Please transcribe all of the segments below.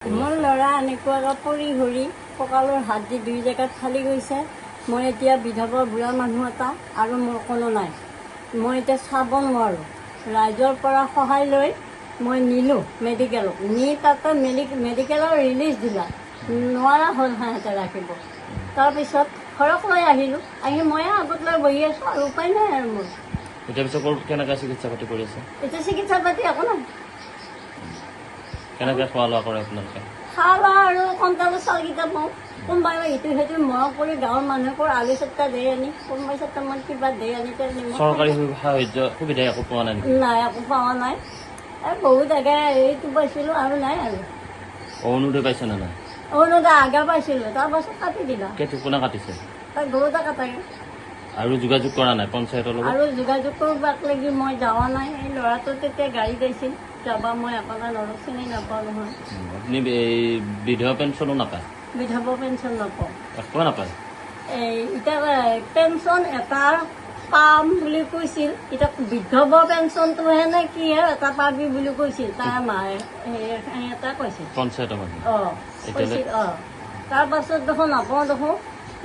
মোৰ ল'ৰা এনেকুৱাকৈ পৰি ঘূৰি কঁকালৰ হাত দি 2 জেগাত ফালি গৈছে। মই এতিয়া বিধৱা বুঢ়া মানুহ এটা আৰু মোৰ কোনো নাই। মই এতিয়া চাব নোৱাৰোঁ। ৰাইজৰ পৰা সহায় লৈ মই নিলোঁ মেডিকেলত, নি তাতে মেডিকেলৰ ৰিলিজ দিলা, নোৱাৰা হ'ল সিহঁতে ৰাখিব। তাৰপিছত ঘৰক লৈ আহিলোঁ, আহি ময়ে আগত লৈ বহি আছোঁ আৰু উপায় নাই আৰু মোৰ। এতিয়া পিছত কেনেকৈ চিকিৎসা পাতি কৰি আছে? এতিয়া চিকিৎসা পাতি একো নাই। কেনেকৈ খোৱা লোৱা কৰে আপোনালোকে? খাৱা আৰু কণ্ট্ৰলৰ চাউলকেইটা পাওঁ, কোনোবাই ইটো সেইটো মৰম কৰি গাঁৱৰ মানুহবোৰ আলু চেটা দেই আনি, কোনোবাই চেটামান কিবা দেই আনি চৰকাৰী সাহায্য সুবিধা একো পোৱা নাই? নাই, একো পোৱা নাই। বহুত জেগাই এইটো পাইছিলোঁ আৰু নাই আৰু। অৰুণোদয় পাইছে নে নাই? অৰুণোদয় আগে পাইছিলোঁ, তাৰপাছত কাটি দিলা। কোনে কাটিছে? তাক গৰুটা কাটাগে। আৰু যোগাযোগ কৰা নাই পঞ্চায়তৰ লগত? আৰু যোগাযোগ কৰবাক লাগি মই যোৱা নাই। এই ল'ৰাটো তেতিয়া গাড়ী দিছিল, যাবা মই আপোনাৰ নৰক চিনি নাপাওঁ নহয়। আপুনি এই বিধৱা পেঞ্চনো নাপায়? বিধৱা পেঞ্চন নাপাওঁ, একো নাপায়। এতিয়া পেঞ্চন এটাৰ পাম বুলি কৈছিল, এতিয়া বিধৱা পেঞ্চনটোহে নে কিহে এটা পাবি বুলি কৈছিল তাৰ মায়ে এটা কৈছিল পঞ্চায়তৰ মানুহ। কৈছিল তাৰপাছত দেখোন নাপাওঁ দেখোন।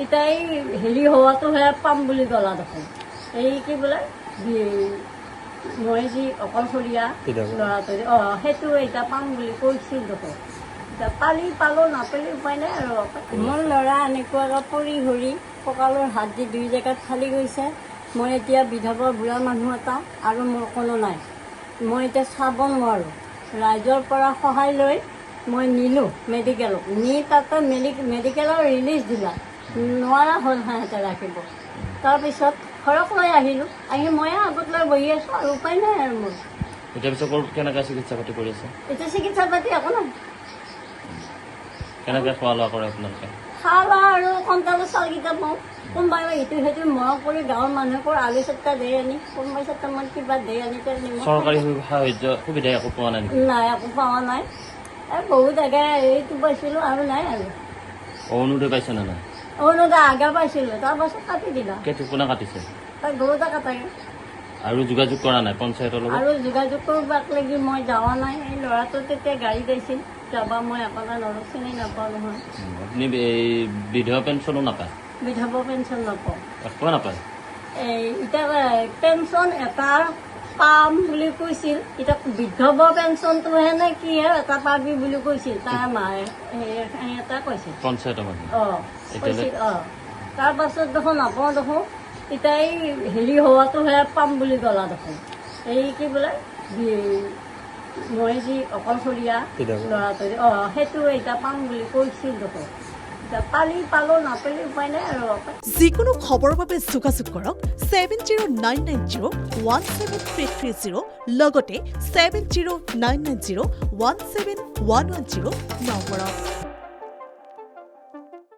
এতিয়া এই হেৰি হোৱাটোহে পাম বুলি ক'লা দেখোন। এই কি বোলে মই যি অকলশৰীয়া ল'ৰাটো সেইটো এতিয়া পাম বুলি কৈছিল দেখোন। এতিয়া পালোঁ নাপালি উপায় নাই আৰু। মোৰ ল'ৰা এনেকুৱাকৈ পৰি ঘূৰি কঁকালৰ হাত দি 2 জেগাত ফালি গৈছে। মই এতিয়া বিধৱা বুঢ়া মানুহ এটা আৰু মোৰ কোনো নাই। মই এতিয়া চাব নোৱাৰোঁ। ৰাইজৰ পৰা সহায় লৈ মই নিলোঁ মেডিকেলত, নি তাতে মেডিকেলৰ ৰিলিজ দিলা, নোৱাৰা হ'ল সিহঁতে ৰাখিব। তাৰপিছত ঘৰক লৈ আহিলোঁ, আহি ময়ে আগত লৈ বহি আছোঁ আৰু উপায় নাই আৰু মোৰ। এতিয়া পিছত কেনেকৈ চিকিৎসা পাতি কৰি আছে? এতিয়া চিকিৎসা পাতি একো নাই। কেনেকৈ খোৱা লোৱা কৰে আপোনালোকে? খাৱা আৰু কণ্ট্ৰলৰ চাউলকেইটা পাওঁ, কোনোবাই ইটো সেইটো মৰম কৰি গাঁৱৰ মানুহবোৰ আলু চেটা দেই আনি, কোনোবাই চেটামান কিবা দেই আনি চৰকাৰী সাহায্য সুবিধা একো পোৱা নাই? নাই, একো পোৱা নাই। বহুত জেগাই এইটো পাইছিলোঁ আৰু নাই আৰু। অৰুণোদয় পাইছে নে নাই? অৰুণোদয় আগে পাইছিলোঁ, তাৰপাছত কাটি দিলা। কোনে কাটিছে? তাক গৰুটা কাটাগে। আৰু যোগাযোগ কৰা নাই পঞ্চায়তৰ লগত? আৰু যোগাযোগ কৰবাক লাগি মই যোৱা নাই। এই ল'ৰাটো তেতিয়া গাড়ী দিছিল, যাবা মই আপোনাৰ নৰক চিনি নাপাওঁ নহয়। আপুনি এই বিধৱা পেঞ্চনো নাপায়? বিধৱা পেঞ্চন নাপাওঁ, একো নাপায়। এতিয়া পেঞ্চন এটাৰ পাম বুলি কৈছিল, এতিয়া বিধৱা পেঞ্চনটোহে নে কিহে এটা পাবি বুলি কৈছিল তাৰ মায়ে এটা কৈছিল পঞ্চায়তৰ মানুহ। কৈছিল তাৰপাছত দেখোন নাপাওঁ দেখোন। এতিয়া এই হেৰি হোৱাটোহে পাম বুলি ক'লা দেখোন। এই কি বোলে মই যি অকলশৰীয়া ল'ৰাটো সেইটো এতিয়া পাম বুলি কৈছিল দেখোন। পালোঁ নাপালি উপায় নাই আৰু। যিকোনো খবৰৰ বাবে যোগাযোগ কৰক 7099017330 লগতে 7099017110 নম্বৰত।